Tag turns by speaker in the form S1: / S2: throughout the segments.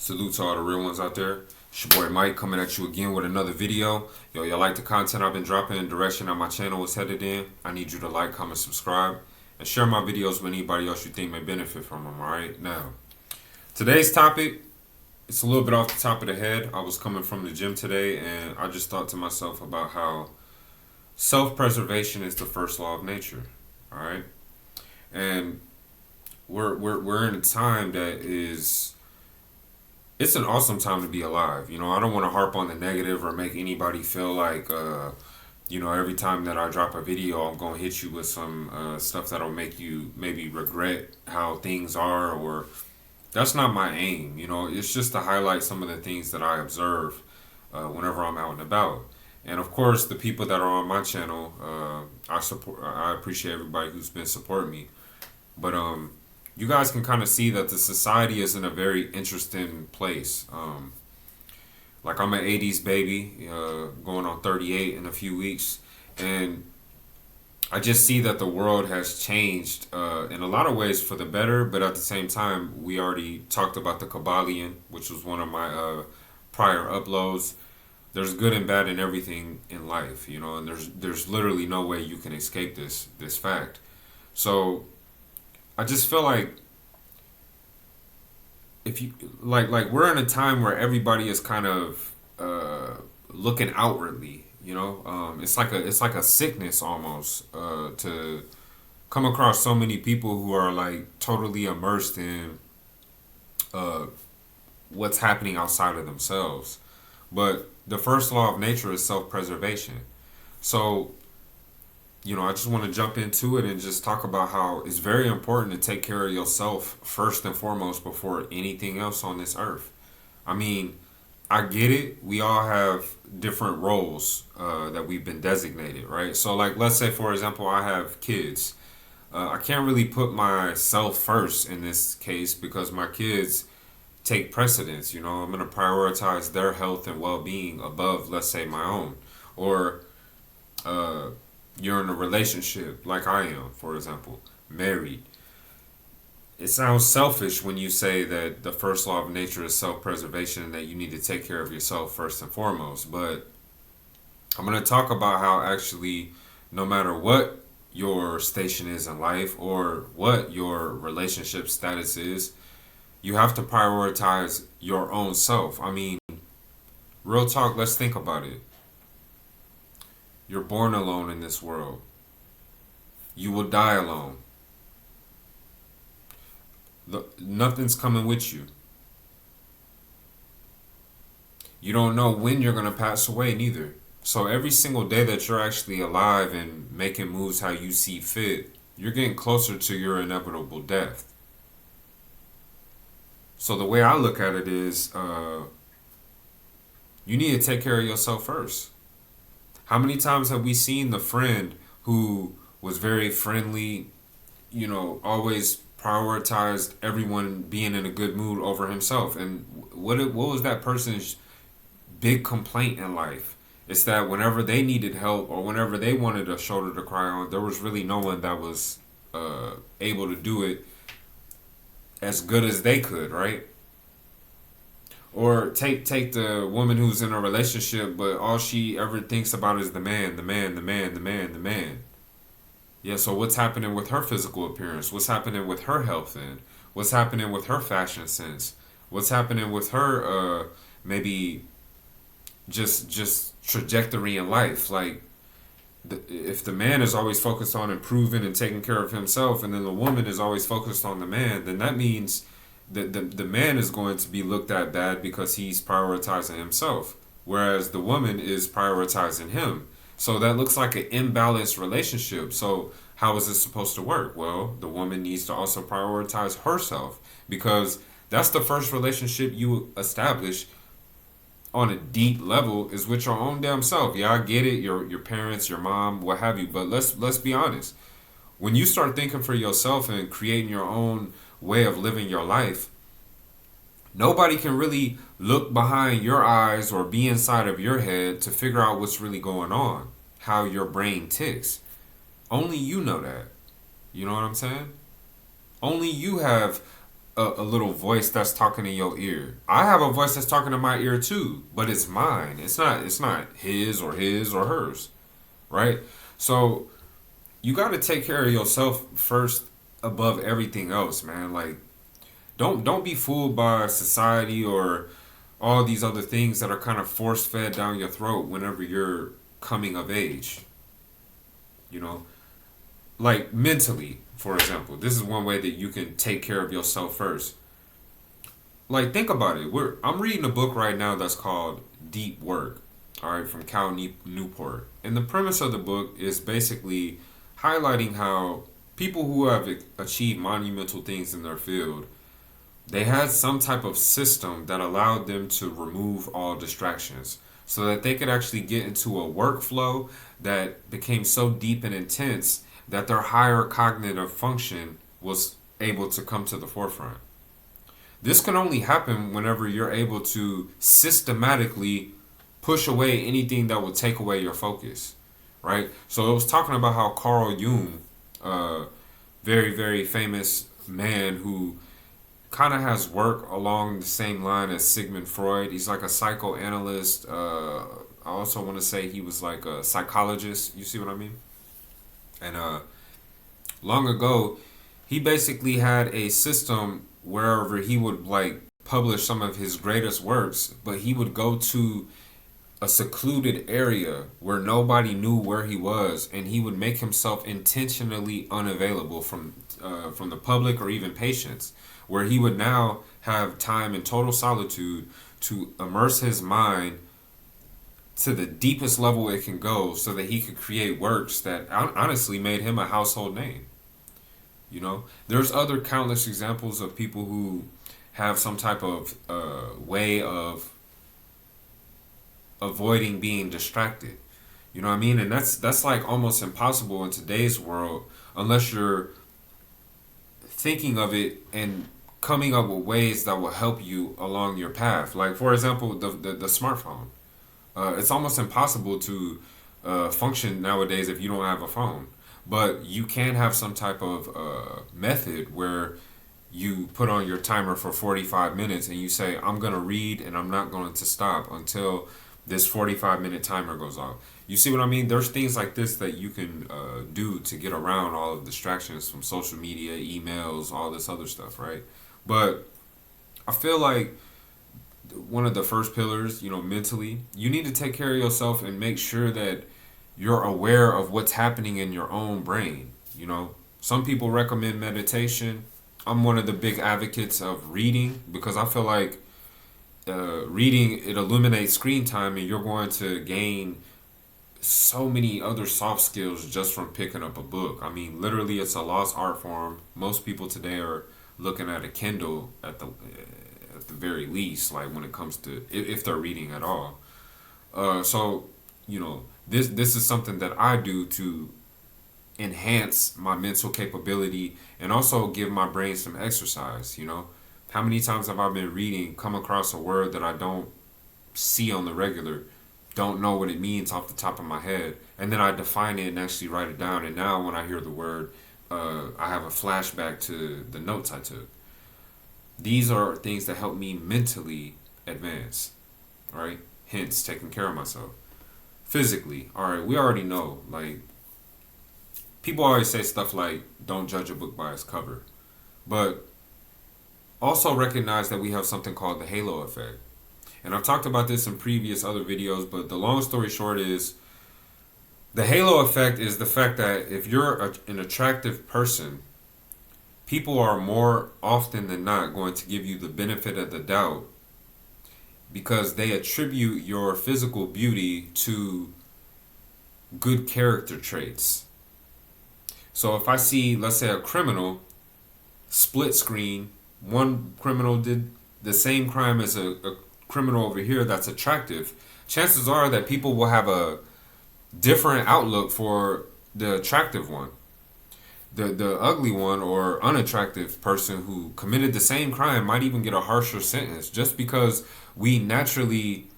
S1: Salute to all the real ones out there. It's your boy Mike coming at you again with another video. Yo, y'all like the content I've been dropping and direction that my channel is headed in? I need you to like, comment, subscribe, and share my videos with anybody else you think may benefit from them, alright? Now, today's topic, it's a little bit off the top of the head. I was coming from the gym today and I just thought to myself about how self-preservation is the first law of nature, alright? And we're in a time that is, it's an awesome time to be alive. You know, I don't want to harp on the negative or make anybody feel like, every time that I drop a video, I'm going to hit you with some stuff that'll make you maybe regret how things are, or that's not my aim. You know, it's just to highlight some of the things that I observe whenever I'm out and about. And of course, the people that are on my channel, I appreciate everybody who's been supporting me. But you guys can kind of see that the society is in a very interesting place. Like, I'm an 80s baby, going on 38 in a few weeks, and I just see that the world has changed in a lot of ways for the better, but at the same time, we already talked about the Kabbalion, which was one of my prior uploads. There's good and bad in everything in life, you know, and there's literally no way you can escape this fact. So I just feel like if you like we're in a time where everybody is kind of looking outwardly, you know. It's like a sickness almost to come across so many people who are like totally immersed in what's happening outside of themselves. But the first law of nature is self-preservation. So, you know, I just want to jump into it and just talk about how it's very important to take care of yourself first and foremost before anything else on this earth. I mean, I get it. We all have different roles that we've been designated, right? So, like, let's say, for example, I have kids. I can't really put myself first in this case because my kids take precedence. You know, I'm going to prioritize their health and well-being above, let's say, my own. Or, you're in a relationship like I am, for example, married. It sounds selfish when you say that the first law of nature is self-preservation and that you need to take care of yourself first and foremost. But I'm going to talk about how actually no matter what your station is in life or what your relationship status is, you have to prioritize your own self. I mean, real talk, let's think about it. You're born alone in this world. You will die alone. Nothing's coming with you. You don't know when you're going to pass away neither. So every single day that you're actually alive and making moves how you see fit, you're getting closer to your inevitable death. So the way I look at it is, you need to take care of yourself first. How many times have we seen the friend who was very friendly, you know, always prioritized everyone being in a good mood over himself? And what was that person's big complaint in life? It's that whenever they needed help or whenever they wanted a shoulder to cry on, there was really no one that was able to do it as good as they could, right? Or take the woman who's in a relationship, but all she ever thinks about is the man, the man, the man, the man, the man. Yeah, so what's happening with her physical appearance? What's happening with her health then? What's happening with her fashion sense? What's happening with her maybe just trajectory in life? Like, if the man is always focused on improving and taking care of himself, and then the woman is always focused on the man, then that means the man is going to be looked at bad because he's prioritizing himself, whereas the woman is prioritizing him. So that looks like an imbalanced relationship. So how is this supposed to work? Well, the woman needs to also prioritize herself, because that's the first relationship you establish on a deep level is with your own damn self. Yeah, I get it, your parents, your mom, what have you, but let's be honest. When you start thinking for yourself and creating your own way of living your life, nobody can really look behind your eyes or be inside of your head to figure out what's really going on, how your brain ticks. Only you know that. You know what I'm saying? Only you have a little voice that's talking in your ear. I have a voice that's talking in my ear too, but it's mine. It's not his or hers, right? So you got to take care of yourself first above everything else, man. Like don't be fooled by society or all these other things that are kind of force fed down your throat whenever you're coming of age. You know, like mentally, for example. This is one way that you can take care of yourself first. Like think about it. I'm reading a book right now that's called Deep Work, all right, from Newport. And the premise of the book is basically highlighting how people who have achieved monumental things in their field, they had some type of system that allowed them to remove all distractions so that they could actually get into a workflow that became so deep and intense that their higher cognitive function was able to come to the forefront. This can only happen whenever you're able to systematically push away anything that will take away your focus, right? So it was talking about how Carl Jung, very, very famous man who kind of has work along the same line as Sigmund Freud. He's like a psychoanalyst. I also want to say he was like a psychologist. You see what I mean? And long ago, he basically had a system wherever he would like publish some of his greatest works, but he would go to a secluded area where nobody knew where he was, and he would make himself intentionally unavailable from the public or even patients, where he would now have time in total solitude to immerse his mind to the deepest level it can go so that he could create works that honestly made him a household name. You know, there's other countless examples of people who have some type of way of avoiding being distracted. You know what I mean? And that's like almost impossible in today's world unless you're thinking of it and coming up with ways that will help you along your path. Like for example, the smartphone. It's almost impossible to function nowadays if you don't have a phone. But you can have some type of method where you put on your timer for 45 minutes and you say, I'm going to read and I'm not going to stop until this 45-minute timer goes off. You see what I mean? There's things like this that you can do to get around all of the distractions from social media, emails, all this other stuff, right? But I feel like one of the first pillars, you know, mentally, you need to take care of yourself and make sure that you're aware of what's happening in your own brain. You know, some people recommend meditation. I'm one of the big advocates of reading because I feel like reading, it eliminates screen time and you're going to gain so many other soft skills just from picking up a book. I mean, literally, it's a lost art form. Most people today are looking at a Kindle at the very least, like when it comes to if they're reading at all. So you know, this is something that I do to enhance my mental capability and also give my brain some exercise. You know, how many times have I been reading, come across a word that I don't see on the regular, don't know what it means off the top of my head, and then I define it and actually write it down. And now when I hear the word, I have a flashback to the notes I took. These are things that help me mentally advance, right? Hence, taking care of myself. Physically, all right, we already know, like, people always say stuff like, don't judge a book by its cover. But also recognize that we have something called the halo effect. And I've talked about this in previous other videos, but the long story short is the halo effect is the fact that if you're an attractive person, people are more often than not going to give you the benefit of the doubt because they attribute your physical beauty to good character traits. So if I see, let's say, a criminal, split screen, one criminal did the same crime as a criminal over here that's attractive, chances are that people will have a different outlook for the attractive one. The ugly one or unattractive person who committed the same crime might even get a harsher sentence just because we naturally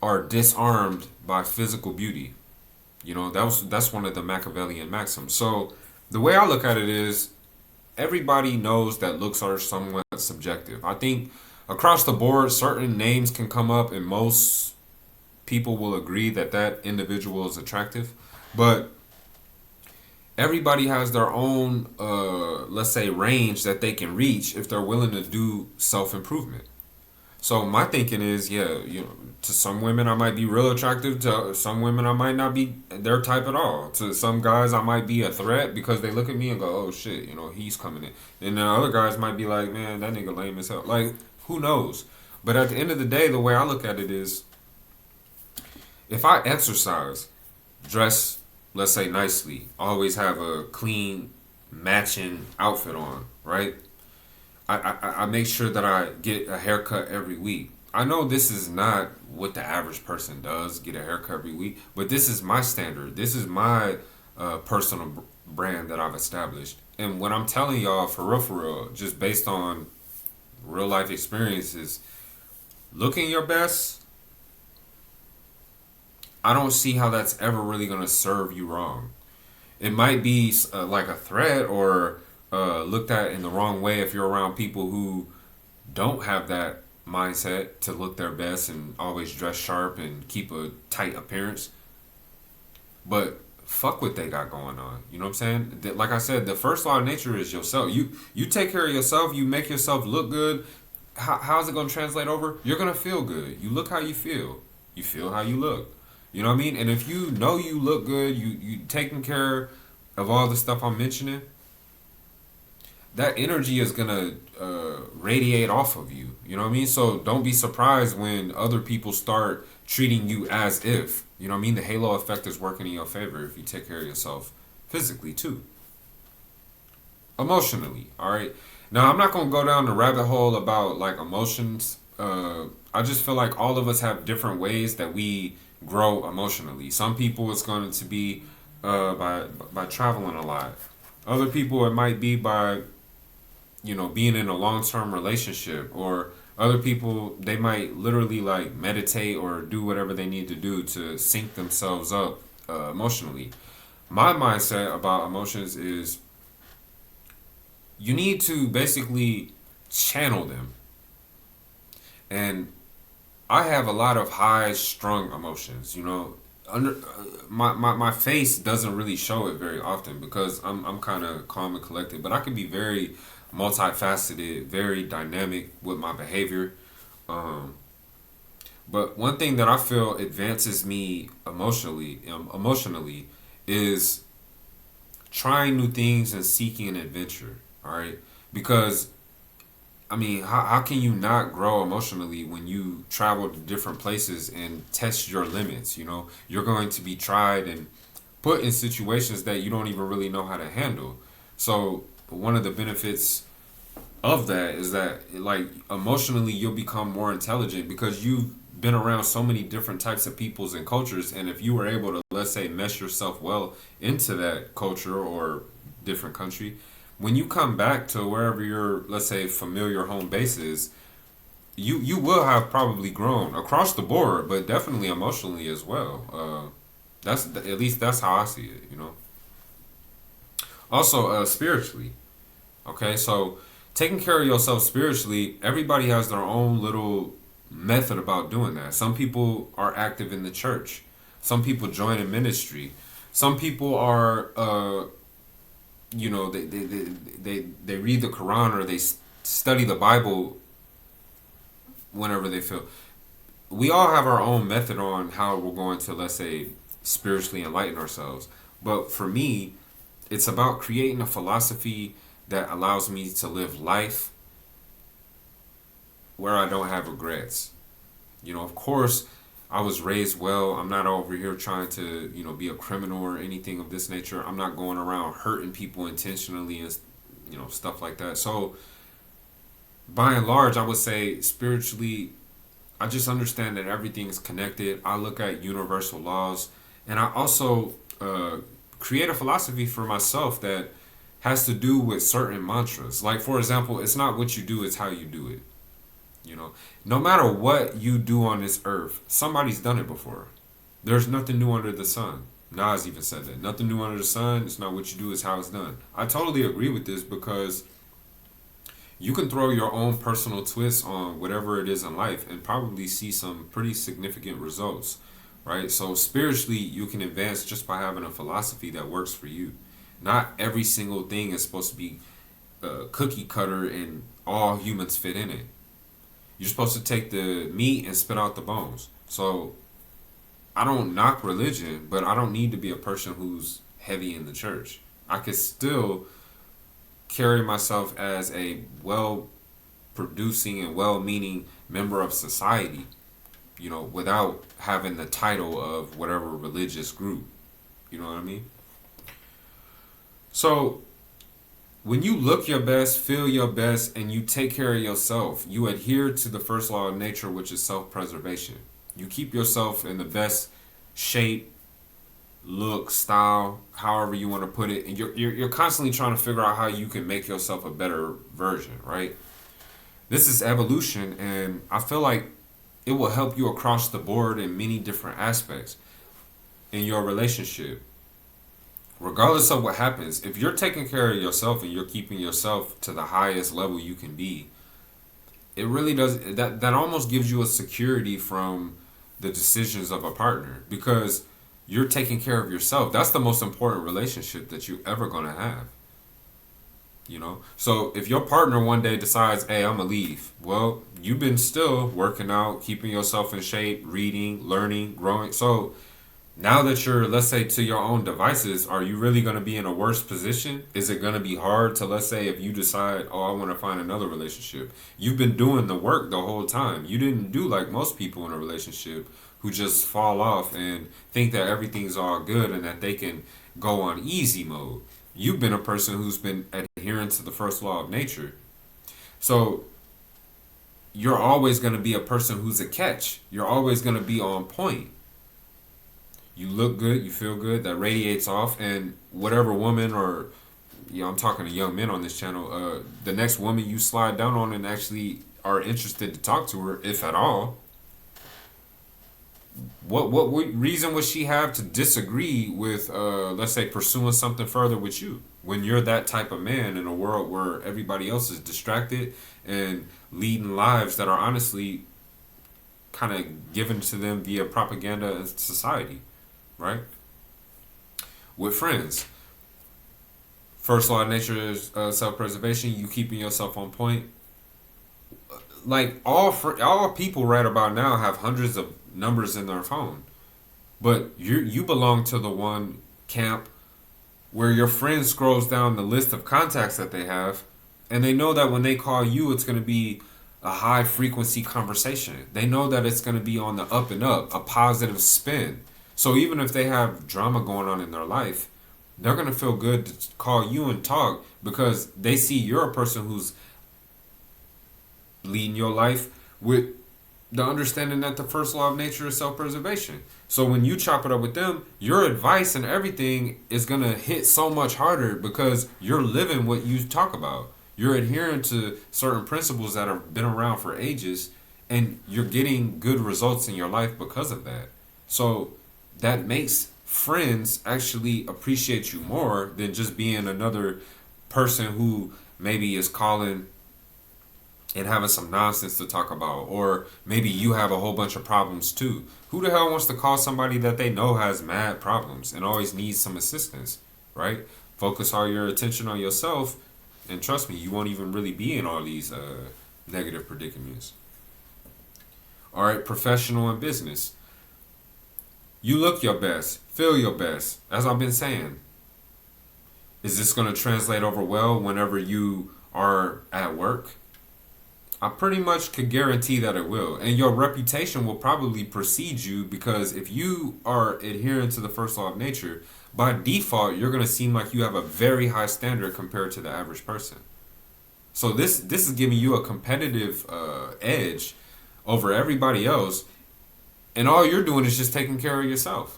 S1: are disarmed by physical beauty. You know, that's one of the Machiavellian maxims. So the way I look at it is everybody knows that looks are somewhat subjective. I think across the board, certain names can come up, and most people will agree that that individual is attractive. But everybody has their own, let's say, range that they can reach if they're willing to do self improvement. So my thinking is, yeah, to some women I might be real attractive. To some women I might not be their type at all. To some guys I might be a threat because they look at me and go, oh shit, he's coming in. And then other guys might be like, man, that nigga lame as hell. Like, who knows? But at the end of the day, the way I look at it is, if I exercise, dress, let's say nicely, always have a clean, matching outfit on, right? I make sure that I get a haircut every week. I know this is not what the average person does, get a haircut every week, but this is my standard. This is my personal brand that I've established. And what I'm telling y'all, for real, just based on real life experiences, looking your best, I don't see how that's ever really going to serve you wrong. It might be like a threat or looked at in the wrong way if you're around people who don't have that mindset to look their best and always dress sharp and keep a tight appearance. But fuck what they got going on. You know what I'm saying? Like I said, the first law of nature is yourself. You take care of yourself. You make yourself look good. How's it gonna translate over? You're gonna feel good. You look how you feel. You feel how you look. You know what I mean? And if you know you look good, you taking care of all the stuff I'm mentioning, that energy is gonna radiate off of you. You know what I mean? So don't be surprised when other people start treating you as if. You know what I mean? The halo effect is working in your favor if you take care of yourself physically too. Emotionally, all right? Now, I'm not gonna go down the rabbit hole about like emotions. I just feel like all of us have different ways that we grow emotionally. Some people it's going to be by traveling a lot. Other people it might be by being in a long term relationship, or other people they might literally like meditate or do whatever they need to do to sync themselves up emotionally. My mindset about emotions is you need to basically channel them. And I have a lot of high strung emotions, Under my face doesn't really show it very often because I'm kind of calm and collected, but I can be very multifaceted, very dynamic with my behavior. Um, but one thing that I feel advances me emotionally is trying new things and seeking an adventure. All right, because I mean, how can you not grow emotionally when you travel to different places and test your limits? You're going to be tried and put in situations that you don't even really know how to handle. So one of the benefits of that is that like emotionally you'll become more intelligent because you've been around so many different types of peoples and cultures, and if you were able to, let's say, mesh yourself well into that culture or different country, when you come back to wherever your, let's say, familiar home base is, you will have probably grown across the board, but definitely emotionally as well. That's at least that's how I see it. Also, spiritually. Okay, so taking care of yourself spiritually, everybody has their own little method about doing that. Some people are active in the church. Some people join a ministry. Some people are they read the Quran or they study the Bible whenever they feel. We all have our own method on how we're going to, let's say, spiritually enlighten ourselves. But for me, it's about creating a philosophy that allows me to live life where I don't have regrets. Of course, I was raised well. I'm not over here trying to, be a criminal or anything of this nature. I'm not going around hurting people intentionally and, stuff like that. So, by and large, I would say spiritually, I just understand that everything is connected. I look at universal laws, and I also create a philosophy for myself that has to do with certain mantras. Like, for example, it's not what you do, it's how you do it. No matter what you do on this earth, somebody's done it before. There's nothing new under the sun. Nas even said that. Nothing new under the sun. It's not what you do, it's how it's done. I totally agree with this because you can throw your own personal twist on whatever it is in life and probably see some pretty significant results, right? So spiritually, you can advance just by having a philosophy that works for you. Not every single thing is supposed to be cookie cutter and all humans fit in it. You're supposed to take the meat and spit out the bones. So I don't knock religion, but I don't need to be a person who's heavy in the church. I could still carry myself as a well producing and well meaning member of society, without having the title of whatever religious group. You know what I mean? So when you look your best, feel your best, and you take care of yourself, you adhere to the first law of nature, which is self preservation. You keep yourself in the best shape, look, style, however you want to put it, and you're constantly trying to figure out how you can make yourself a better version, right? This is evolution, and I feel like it will help you across the board in many different aspects in your relationship. Regardless of what happens, if you're taking care of yourself and you're keeping yourself to the highest level you can be, it really does that almost gives you a security from the decisions of a partner because you're taking care of yourself. That's the most important relationship that you ever gonna have. So if your partner one day decides, hey, I'm gonna leave, well, you've been still working out, keeping yourself in shape, reading, learning, growing. So now that you're, let's say, to your own devices, are you really going to be in a worse position? Is it going to be hard to, let's say, if you decide, oh, I want to find another relationship? You've been doing the work the whole time. You didn't do like most people in a relationship who just fall off and think that everything's all good and that they can go on easy mode. You've been a person who's been adhering to the first law of nature. So you're always going to be a person who's a catch. You're always going to be on point. You look good, you feel good, that radiates off, and whatever woman or, I'm talking to young men on this channel, the next woman you slide down on and actually are interested to talk to her, if at all, what reason would she have to disagree with, let's say, pursuing something further with you when you're that type of man in a world where everybody else is distracted and leading lives that are honestly kind of given to them via propaganda and society, right? With friends, first law of nature is self-preservation. You keeping yourself on point. Like all people right about now have hundreds of numbers in their phone, but you belong to the one camp where your friend scrolls down the list of contacts that they have, and they know that when they call you, it's going to be a high frequency conversation. They know that it's going to be on the up and up, a positive spin. So even if they have drama going on in their life, they're going to feel good to call you and talk because they see you're a person who's leading your life with the understanding that the first law of nature is self-preservation. So when you chop it up with them, your advice and everything is going to hit so much harder because you're living what you talk about. You're adhering to certain principles that have been around for ages, and you're getting good results in your life because of that. So that makes friends actually appreciate you more than just being another person who maybe is calling and having some nonsense to talk about, or maybe you have a whole bunch of problems too. Who the hell wants to call somebody that they know has mad problems and always needs some assistance, right? Focus all your attention on yourself, and trust me, you won't even really be in all these negative predicaments. All right, professional and business. You look your best, feel your best. As I've been saying, is this going to translate over well whenever you are at work? I pretty much could guarantee that it will. And your reputation will probably precede you because if you are adhering to the first law of nature, by default, you're going to seem like you have a very high standard compared to the average person. So this is giving you a competitive edge over everybody else. And all you're doing is just taking care of yourself.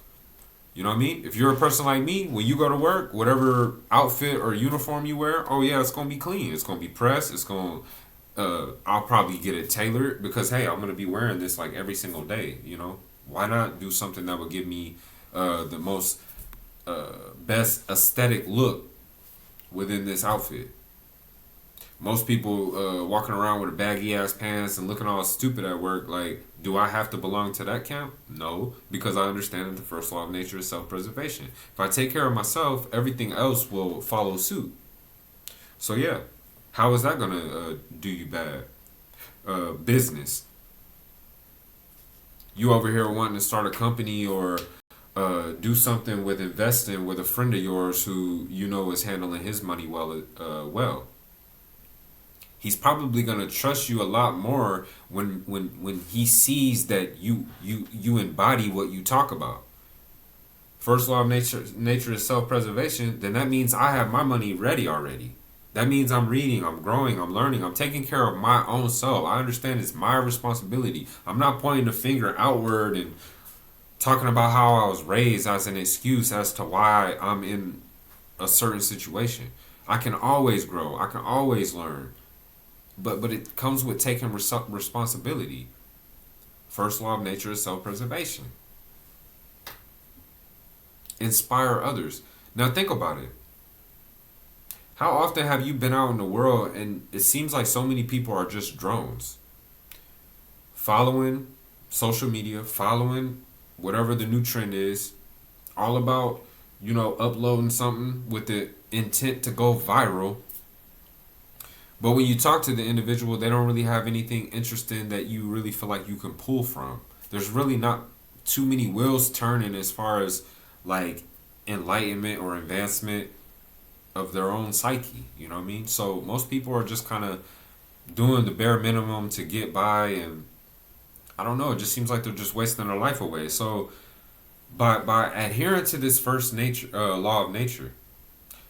S1: You know what I mean? If you're a person like me, when you go to work, whatever outfit or uniform you wear, oh yeah, it's going to be clean. It's going to be pressed. It's going to I'll probably get it tailored because hey, I'm gonna be wearing this like every single day. Why not do something that would give me the most best aesthetic look within this outfit. Most people walking around with baggy ass pants and looking all stupid at work. Like, do I have to belong to that camp? No, because I understand that the first law of nature is self preservation. If I take care of myself, everything else will follow suit. So, yeah, how is that going to do you bad? Business. You over here wanting to start a company or do something with investing with a friend of yours who you know is handling his money well. He's probably gonna trust you a lot more when he sees that you embody what you talk about. First law of nature is self preservation. Then that means I have my money ready already. That means I'm reading, I'm growing, I'm learning, I'm taking care of my own self. I understand it's my responsibility. I'm not pointing the finger outward and talking about how I was raised as an excuse as to why I'm in a certain situation. I can always grow. I can always learn. But it comes with taking responsibility. First law of nature is self-preservation. Inspire others. Now think about it. How often have you been out in the world and it seems like so many people are just drones? Following social media, following whatever the new trend is, all about, uploading something with the intent to go viral. But when you talk to the individual, they don't really have anything interesting that you really feel like you can pull from. There's really not too many wheels turning as far as like enlightenment or advancement of their own psyche. You know what I mean? So most people are just kind of doing the bare minimum to get by, and I don't know. It just seems like they're just wasting their life away. So by adhering to this first nature law of nature,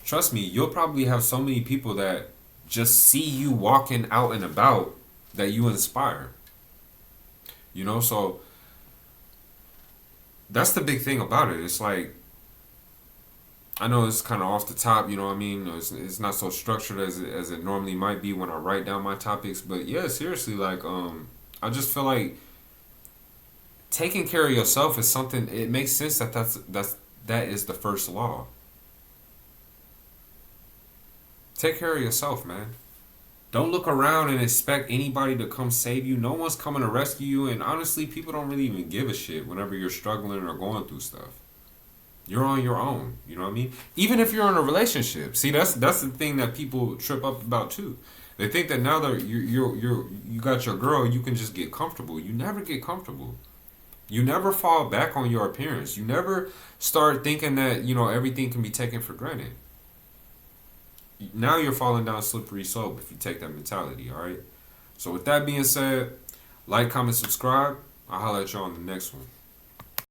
S1: trust me, you'll probably have so many people that just see you walking out and about that you inspire. So that's the big thing about it. It's like, I know it's kind of off the top, you know what I mean? It's not so structured as it normally might be when I write down my topics. But yeah, seriously, like, I just feel like taking care of yourself is something, it makes sense that is the first law. Take care of yourself, man. Don't look around and expect anybody to come save you. No one's coming to rescue you. And honestly, people don't really even give a shit whenever you're struggling or going through stuff. You're on your own. You know what I mean? Even if you're in a relationship. See, that's the thing that people trip up about too. They think that now that you got your girl, you can just get comfortable. You never get comfortable. You never fall back on your appearance. You never start thinking that everything can be taken for granted. Now you're falling down a slippery slope if you take that mentality, all right? So with that being said, like, comment, subscribe. I'll holler at you on the next one.